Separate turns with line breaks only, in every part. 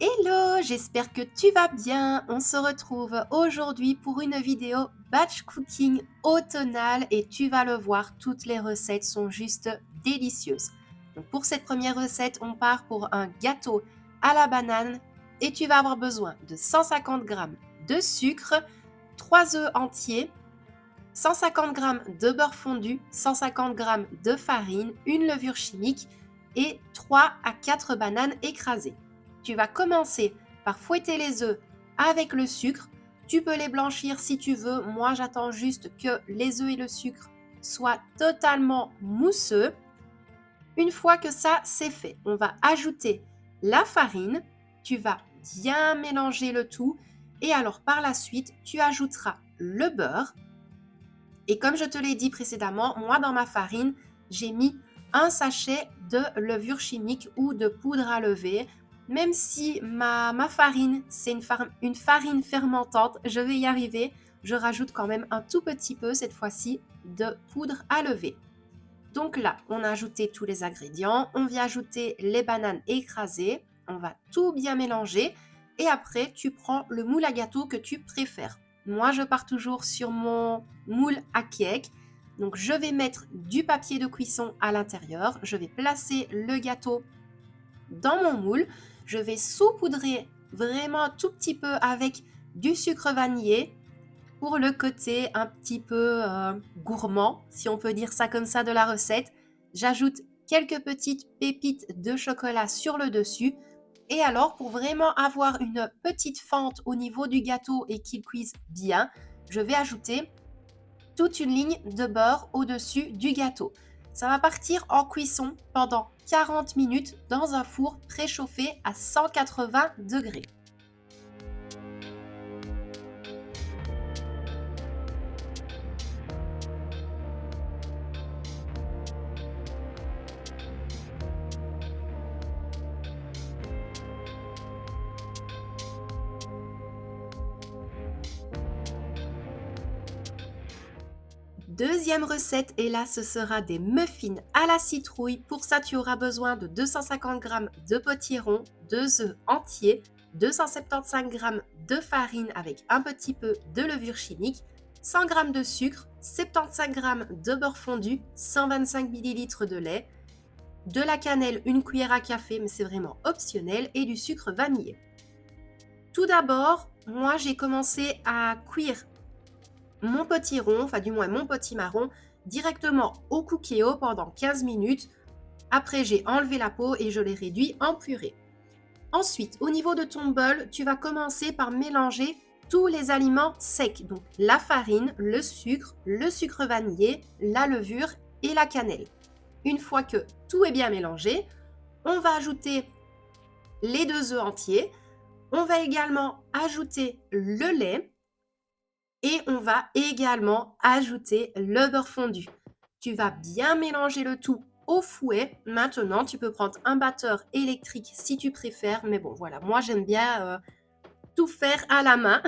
Hello, j'espère que tu vas bien. On se retrouve aujourd'hui pour une vidéo batch cooking automnale et tu vas le voir, toutes les recettes sont juste délicieuses. Donc pour cette première recette, on part pour un gâteau à la banane et tu vas avoir besoin de 150 g de sucre, 3 œufs entiers, 150 g de beurre fondu, 150 g de farine, une levure chimique et 3 à 4 bananes écrasées. Tu vas commencer par fouetter les œufs avec le sucre. Tu peux les blanchir si tu veux. Moi, j'attends juste que les œufs et le sucre soient totalement mousseux. Une fois que ça, c'est fait, on va ajouter la farine. Tu vas bien mélanger le tout. Et alors, par la suite, tu ajouteras le beurre. Et comme je te l'ai dit précédemment, moi, dans ma farine, j'ai mis un sachet de levure chimique ou de poudre à lever. Même si ma farine, c'est une farine fermentante, je vais y arriver. Je rajoute quand même un tout petit peu, cette fois-ci, de poudre à lever. Donc là, on a ajouté tous les ingrédients. On vient ajouter les bananes écrasées. On va tout bien mélanger. Et après, tu prends le moule à gâteau que tu préfères. Moi, je pars toujours sur mon moule à cake. Donc, je vais mettre du papier de cuisson à l'intérieur. Je vais placer le gâteau dans mon moule. Je vais saupoudrer vraiment un tout petit peu avec du sucre vanillé pour le côté un petit peu gourmand, si on peut dire ça comme ça, de la recette. J'ajoute quelques petites pépites de chocolat sur le dessus. Et alors, pour vraiment avoir une petite fente au niveau du gâteau et qu'il cuise bien, je vais ajouter toute une ligne de beurre au-dessus du gâteau. Ça va partir en cuisson pendant 40 minutes dans un four préchauffé à 180 degrés. Deuxième recette, et là ce sera des muffins à la citrouille. Pour ça, tu auras besoin de 250 g de potiron, 2 œufs entiers, 275 g de farine avec un petit peu de levure chimique, 100 g de sucre, 75 g de beurre fondu, 125 ml de lait, de la cannelle, une cuillère à café, mais c'est vraiment optionnel, et du sucre vanillé. Tout d'abord, moi j'ai commencé à cuire mon potiron, enfin du moins mon potimarron, directement au cookéo pendant 15 minutes. Après, j'ai enlevé la peau et je l'ai réduit en purée. Ensuite, au niveau de ton bol, tu vas commencer par mélanger tous les aliments secs. Donc la farine, le sucre vanillé, la levure et la cannelle. Une fois que tout est bien mélangé, on va ajouter les 2 œufs entiers. On va également ajouter le lait. Et on va également ajouter le beurre fondu. Tu vas bien mélanger le tout au fouet. Maintenant, tu peux prendre un batteur électrique si tu préfères. Mais bon, voilà, moi j'aime bien tout faire à la main.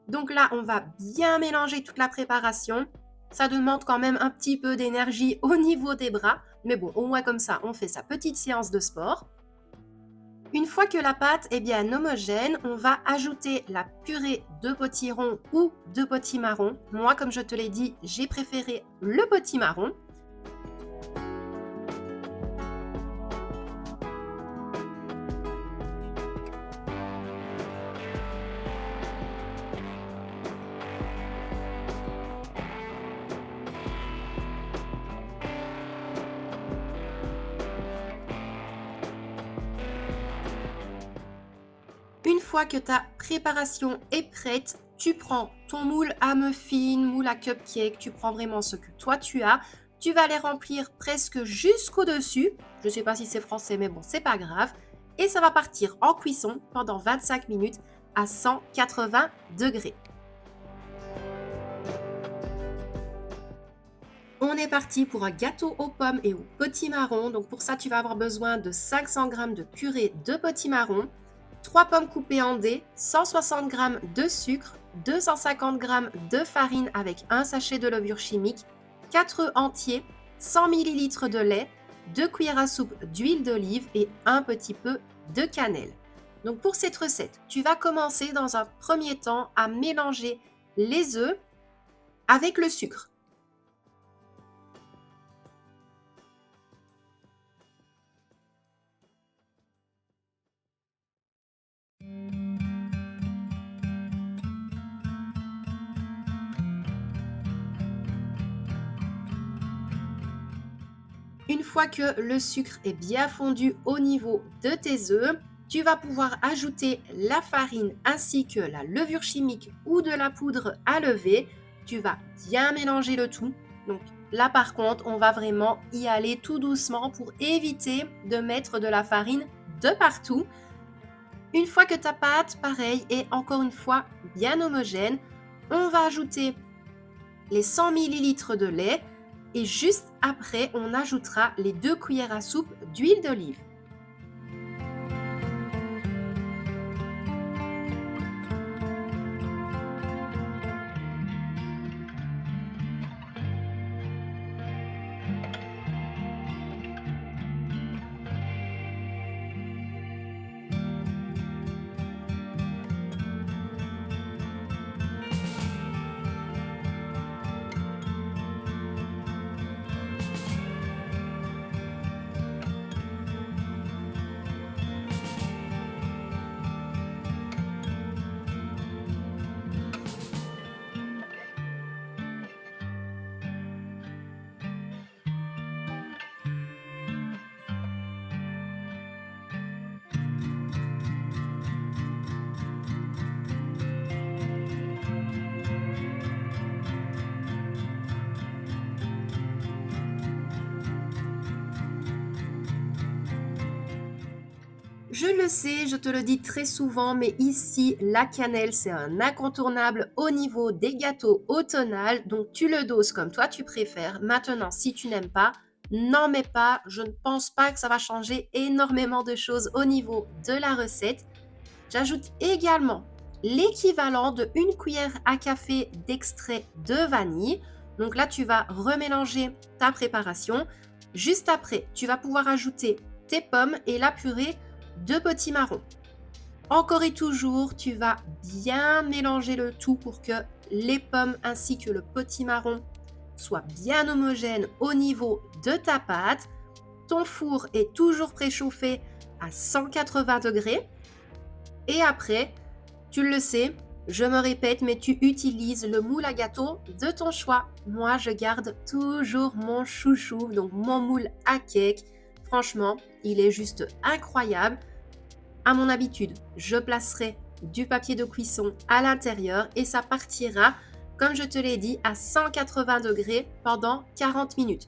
Donc là, on va bien mélanger toute la préparation. Ça demande quand même un petit peu d'énergie au niveau des bras. Mais bon, au moins comme ça, on fait sa petite séance de sport. Une fois que la pâte est bien homogène, on va ajouter la purée de potiron ou de potimarron. Moi, comme je te l'ai dit, j'ai préféré le potimarron. Une fois que ta préparation est prête, tu prends ton moule à muffin, moule à cupcake, tu prends vraiment ce que toi tu as. Tu vas les remplir presque jusqu'au dessus. Je ne sais pas si c'est français, mais bon, c'est pas grave. Et ça va partir en cuisson pendant 25 minutes à 180 degrés. On est parti pour un gâteau aux pommes et au potimarron. Donc pour ça, tu vas avoir besoin de 500 g de purée de potimarron, 3 pommes coupées en dés, 160 g de sucre, 250 g de farine avec un sachet de levure chimique, 4 œufs entiers, 100 ml de lait, 2 cuillères à soupe d'huile d'olive et un petit peu de cannelle. Donc pour cette recette, tu vas commencer dans un premier temps à mélanger les œufs avec le sucre. Une fois que le sucre est bien fondu au niveau de tes œufs, tu vas pouvoir ajouter la farine ainsi que la levure chimique ou de la poudre à lever. Tu vas bien mélanger le tout. Donc là par contre, on va vraiment y aller tout doucement pour éviter de mettre de la farine de partout. Une fois que ta pâte, pareil, est encore une fois bien homogène, on va ajouter les 100 ml de lait et juste après, on ajoutera les 2 cuillères à soupe d'huile d'olive. Je le sais, je te le dis très souvent, mais ici, la cannelle, c'est un incontournable au niveau des gâteaux automnales. Donc, tu le doses comme toi tu préfères. Maintenant, si tu n'aimes pas, n'en mets pas. Je ne pense pas que ça va changer énormément de choses au niveau de la recette. J'ajoute également l'équivalent de 1 cuillère à café d'extrait de vanille. Donc là, tu vas remélanger ta préparation. Juste après, tu vas pouvoir ajouter tes pommes et la purée de potimarron. Encore et toujours, tu vas bien mélanger le tout pour que les pommes ainsi que le potimarron soient bien homogènes au niveau de ta pâte. Ton four est toujours préchauffé à 180 degrés. Et après, tu le sais, je me répète, mais tu utilises le moule à gâteau de ton choix. Moi, je garde toujours mon chouchou, donc mon moule à cake. Franchement, il est juste incroyable. À mon habitude, je placerai du papier de cuisson à l'intérieur et ça partira, comme je te l'ai dit, à 180 degrés pendant 40 minutes.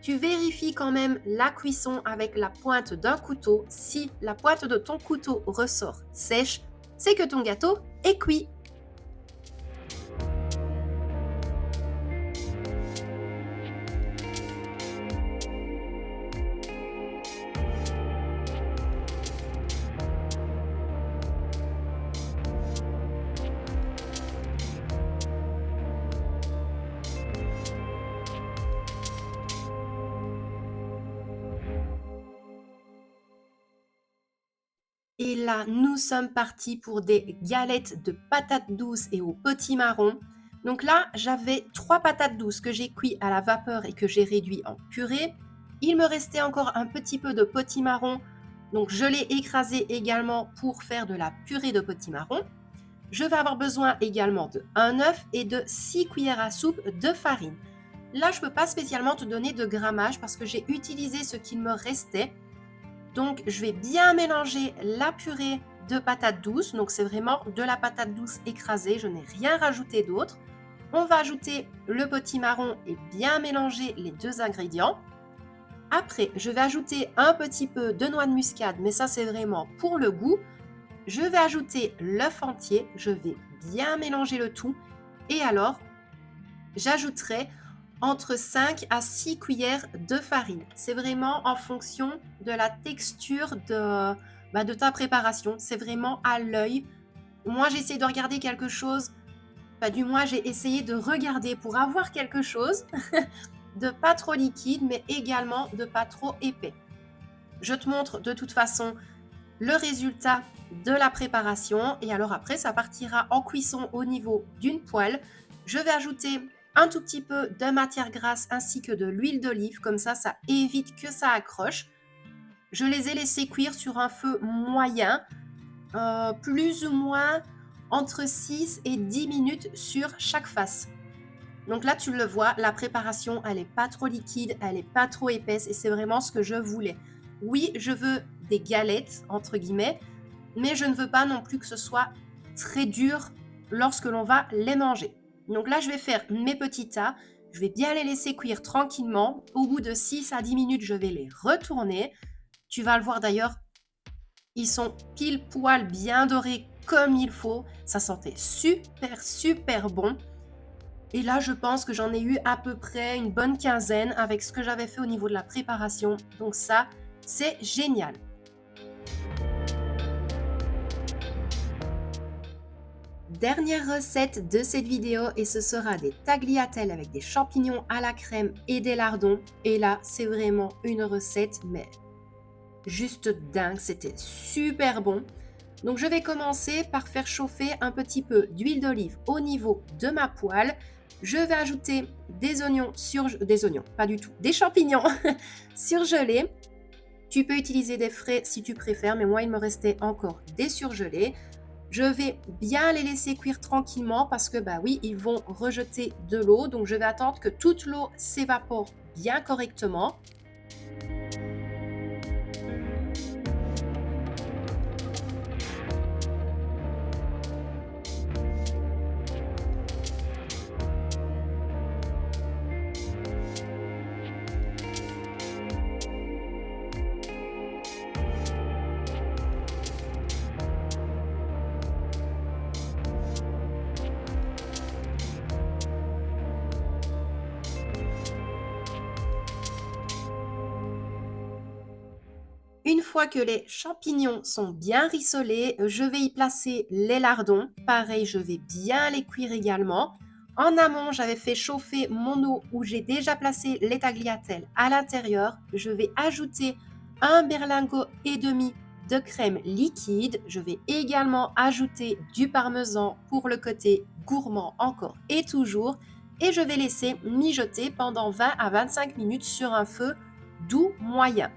Tu vérifies quand même la cuisson avec la pointe d'un couteau. Si la pointe de ton couteau ressort sèche, c'est que ton gâteau est cuit. Et là, nous sommes partis pour des galettes de patates douces et au potimarron. Donc là, j'avais 3 patates douces que j'ai cuites à la vapeur et que j'ai réduit en purée. Il me restait encore un petit peu de potimarron, donc je l'ai écrasé également pour faire de la purée de potimarron. Je vais avoir besoin également de 1 œuf et de 6 cuillères à soupe de farine. Là, je ne peux pas spécialement te donner de grammage parce que j'ai utilisé ce qu'il me restait. Donc, je vais bien mélanger la purée de patates douces. Donc, c'est vraiment de la patate douce écrasée. Je n'ai rien rajouté d'autre. On va ajouter le potimarron et bien mélanger les 2 ingrédients. Après, je vais ajouter un petit peu de noix de muscade, mais ça, c'est vraiment pour le goût. Je vais ajouter l'œuf entier. Je vais bien mélanger le tout. Et alors, j'ajouterai entre 5 à 6 cuillères de farine. C'est vraiment en fonction de la texture de ta préparation. C'est vraiment à l'œil. Moi, j'essaie de regarder quelque chose. Du moins, j'ai essayé de regarder pour avoir quelque chose de pas trop liquide, mais également de pas trop épais. Je te montre de toute façon le résultat de la préparation. Et alors après, ça partira en cuisson au niveau d'une poêle. Je vais ajouter un tout petit peu de matière grasse ainsi que de l'huile d'olive. Comme ça évite que ça accroche. Je les ai laissés cuire sur un feu moyen, plus ou moins entre 6 et 10 minutes sur chaque face. Donc là, tu le vois, la préparation, elle n'est pas trop liquide, elle n'est pas trop épaisse et c'est vraiment ce que je voulais. Oui, je veux des galettes, entre guillemets, mais je ne veux pas non plus que ce soit très dur lorsque l'on va les manger. Donc là, je vais faire mes petits tas. Je vais bien les laisser cuire tranquillement. Au bout de 6 à 10 minutes, je vais les retourner. Tu vas le voir d'ailleurs, ils sont pile poil bien dorés comme il faut. Ça sentait super, super bon. Et là, je pense que j'en ai eu à peu près une bonne quinzaine avec ce que j'avais fait au niveau de la préparation. Donc ça, c'est génial. Dernière recette de cette vidéo et ce sera des tagliatelles avec des champignons à la crème et des lardons. Et là, c'est vraiment une recette, mais juste dingue, c'était super bon. Donc je vais commencer par faire chauffer un petit peu d'huile d'olive au niveau de ma poêle. Je vais ajouter des oignons pas du tout, des champignons surgelés. Tu peux utiliser des frais si tu préfères, mais moi il me restait encore des surgelés. Je vais bien les laisser cuire tranquillement parce que bah oui, ils vont rejeter de l'eau. Donc je vais attendre que toute l'eau s'évapore bien correctement. Une fois que les champignons sont bien rissolés, je vais y placer les lardons. Pareil, je vais bien les cuire également. En amont, j'avais fait chauffer mon eau où j'ai déjà placé les tagliatelles à l'intérieur. Je vais ajouter un berlingot et demi de crème liquide. Je vais également ajouter du parmesan pour le côté gourmand encore et toujours. Et je vais laisser mijoter pendant 20 à 25 minutes sur un feu doux moyen.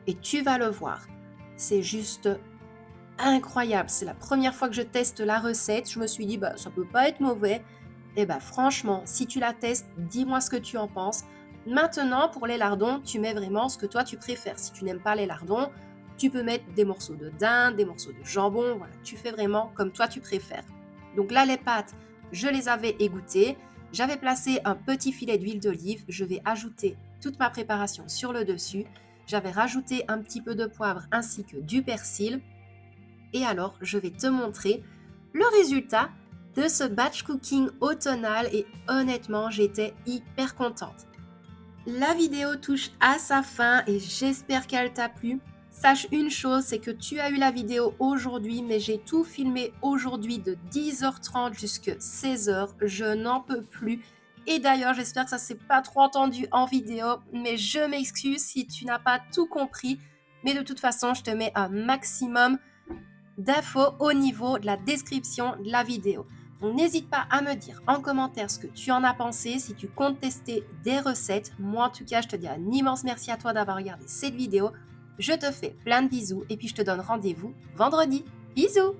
Et tu vas le voir, c'est juste incroyable. C'est la première fois que je teste la recette. Je me suis dit, bah, ça peut pas être mauvais. Et bah, franchement, si tu la testes, dis-moi ce que tu en penses. Maintenant, pour les lardons, tu mets vraiment ce que toi tu préfères. Si tu n'aimes pas les lardons, tu peux mettre des morceaux de dinde, des morceaux de jambon. Voilà, tu fais vraiment comme toi tu préfères. Donc là, les pâtes, je les avais égouttées. J'avais placé un petit filet d'huile d'olive. Je vais ajouter toute ma préparation sur le dessus. J'avais rajouté un petit peu de poivre ainsi que du persil. Et alors, je vais te montrer le résultat de ce batch cooking automnal et honnêtement, j'étais hyper contente. La vidéo touche à sa fin et j'espère qu'elle t'a plu. Sache une chose, c'est que tu as eu la vidéo aujourd'hui, mais j'ai tout filmé aujourd'hui de 10h30 jusqu'à 16h. Je n'en peux plus. Et d'ailleurs, j'espère que ça ne s'est pas trop entendu en vidéo, mais je m'excuse si tu n'as pas tout compris. Mais de toute façon, je te mets un maximum d'infos au niveau de la description de la vidéo. Donc n'hésite pas à me dire en commentaire ce que tu en as pensé, si tu comptes tester des recettes. Moi en tout cas, je te dis un immense merci à toi d'avoir regardé cette vidéo. Je te fais plein de bisous et puis je te donne rendez-vous vendredi. Bisous!